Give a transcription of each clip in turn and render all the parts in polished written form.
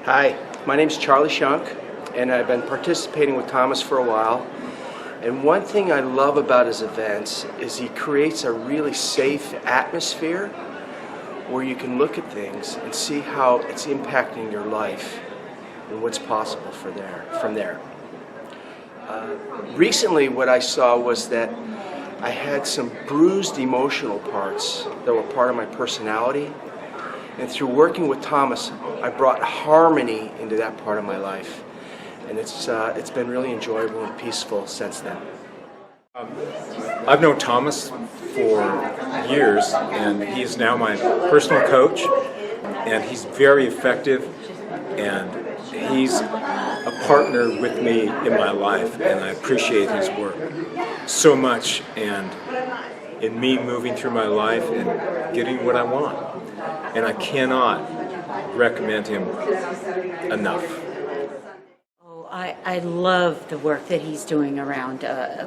Hi, my name is Charlie Shunk, and I've been participating with Thomas for a while. And one thing I love about his events is he creates a really safe atmosphere where you can look at things and see how it's impacting your life and what's possible from there. Recently, what I saw was that I had some bruised emotional parts that were part of my personality. And through working with Thomas, I brought harmony into that part of my life. And it's been really enjoyable and peaceful since then. I've known Thomas for years, and he's now my personal coach, and he's very effective, and he's a partner with me in my life, and I appreciate his work so much, and in me moving through my life and getting what I want. And I cannot recommend him enough. Oh, I love the work that he's doing around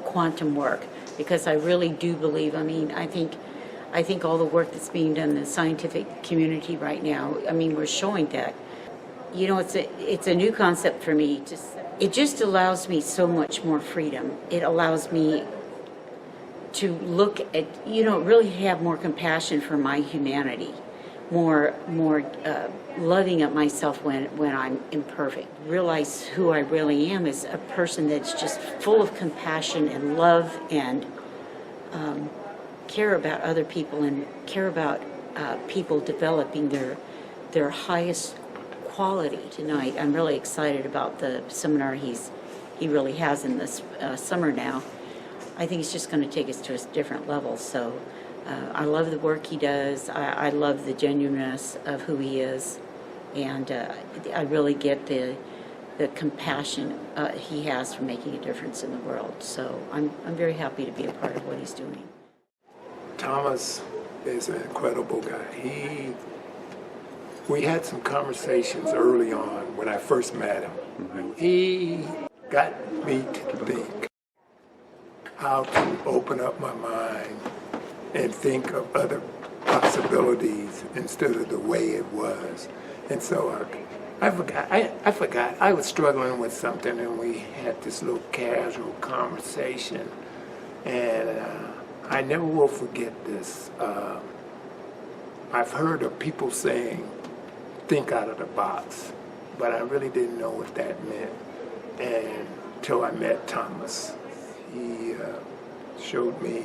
quantum work, because I really do believe, I think all the work that's being done in the scientific community right now, we're showing that. You know, it's a new concept for me. It just allows me so much more freedom. It allows me to look at, really have more compassion for my humanity. More loving of myself when I'm imperfect. Realize who I really am as a person that's just full of compassion and love and care about other people and care about people developing their highest quality. Tonight, I'm really excited about the seminar he really has in this summer now. I think it's just going to take us to a different level. So. I love the work he does. I love the genuineness of who he is, and I really get the compassion he has for making a difference in the world. So I'm very happy to be a part of what he's doing. Thomas is an incredible guy. We had some conversations early on when I first met him. Mm-hmm. He got me to think how to open up my mind and think of other possibilities instead of the way it was. And so I forgot. I was struggling with something, and we had this little casual conversation. And I never will forget this. I've heard of people saying, think out of the box, but I really didn't know what that meant. And until I met Thomas, he showed me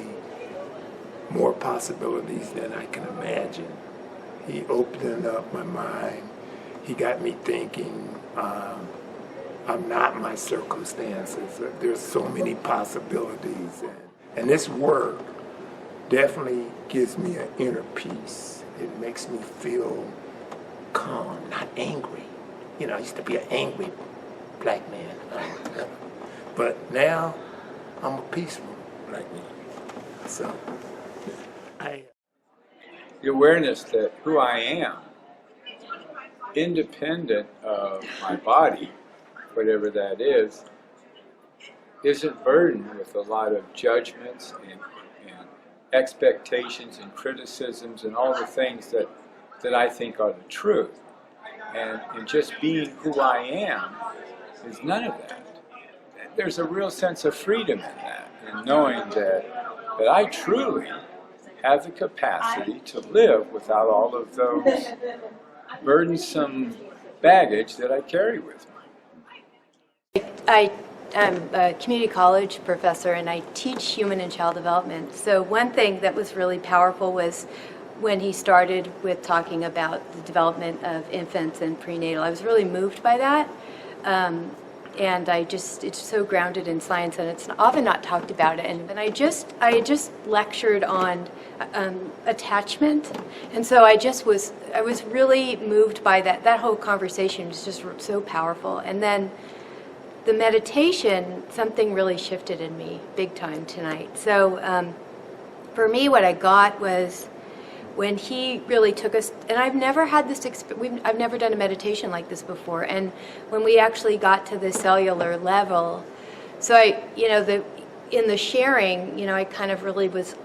more possibilities than I can imagine. He opened up my mind. He got me thinking, I'm not my circumstances. There's so many possibilities. And this work definitely gives me an inner peace. It makes me feel calm, not angry. I used to be an angry black man. But now, I'm a peaceful black man. So, the awareness that who I am, independent of my body, whatever that is, isn't burdened with a lot of judgments and expectations and criticisms and all the things that I think are the truth. And just being who I am is none of that. There's a real sense of freedom in that, and knowing that I truly have the capacity to live without all of those burdensome baggage that I carry with me. I'm a community college professor, and I teach human and child development. So one thing that was really powerful was when he started with talking about the development of infants and prenatal. I was really moved by that. And it's so grounded in science, and it's often not talked about. And I just lectured on attachment, and so I was really moved by that. That whole conversation was just so powerful. And then the meditation, something really shifted in me big time tonight. So for me, what I got was when he really took us, and I've never had this I've never done a meditation like this before, and when we actually got to the cellular level, so in the sharing, I kind of really was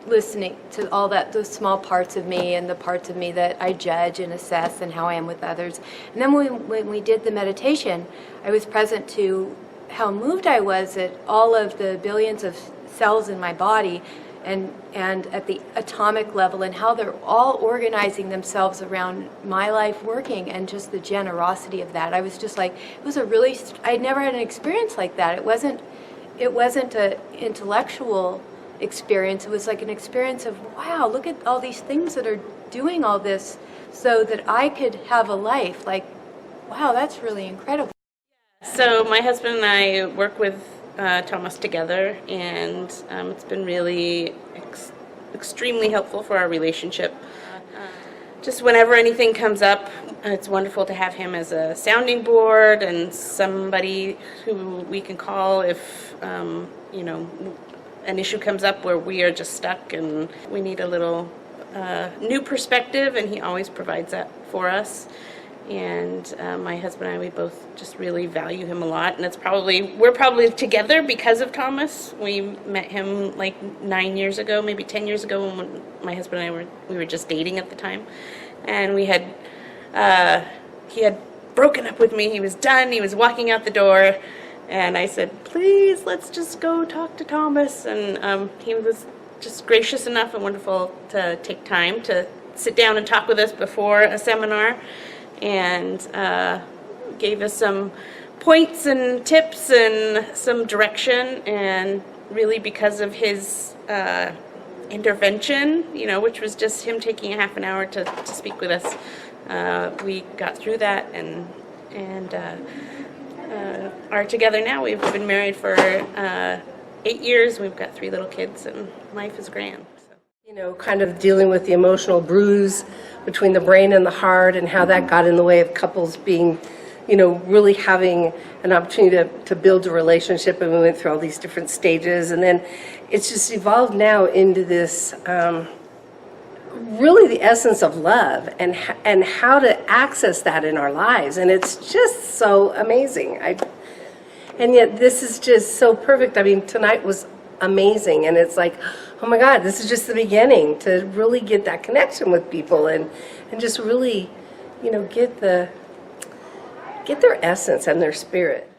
listening to all that, those small parts of me and the parts of me that I judge and assess and how I am with others. And then when we did the meditation, I was present to how moved I was at all of the billions of cells in my body and at the atomic level, and how they're all organizing themselves around my life working, and just the generosity of that. I was just like, it was a really, I'd never had an experience like that. It wasn't an intellectual experience. It was like an experience of, wow, look at all these things that are doing all this so that I could have a life. Like, wow, that's really incredible. So my husband and I work with Thomas together, and it's been really extremely helpful for our relationship. Just whenever anything comes up, it's wonderful to have him as a sounding board and somebody who we can call if an issue comes up where we are just stuck and we need a little new perspective, and he always provides that for us. And my husband and I, we both just really value him a lot, and we're probably together because of Thomas. We met him like 9 years ago, maybe 10 years ago, when my husband and I we were just dating at the time, and he had broken up with me. He was done. He was walking out the door, and I said, "Please, let's just go talk to Thomas." And he was just gracious enough and wonderful to take time to sit down and talk with us before a seminar, and gave us some points and tips and some direction. And really, because of his intervention, which was just him taking a half an hour to speak with us, we got through that and are together now. We've been married for 8 years. We've got 3 little kids, and life is grand. Kind of dealing with the emotional bruise between the brain and the heart, and how that got in the way of couples being, really having an opportunity to build a relationship. And we went through all these different stages, and then it's just evolved now into this, really the essence of love and how to access that in our lives. And it's just so amazing. And yet this is just so perfect. I mean, tonight was amazing, and it's like, oh my God, this is just the beginning to really get that connection with people and just really, get their essence and their spirit.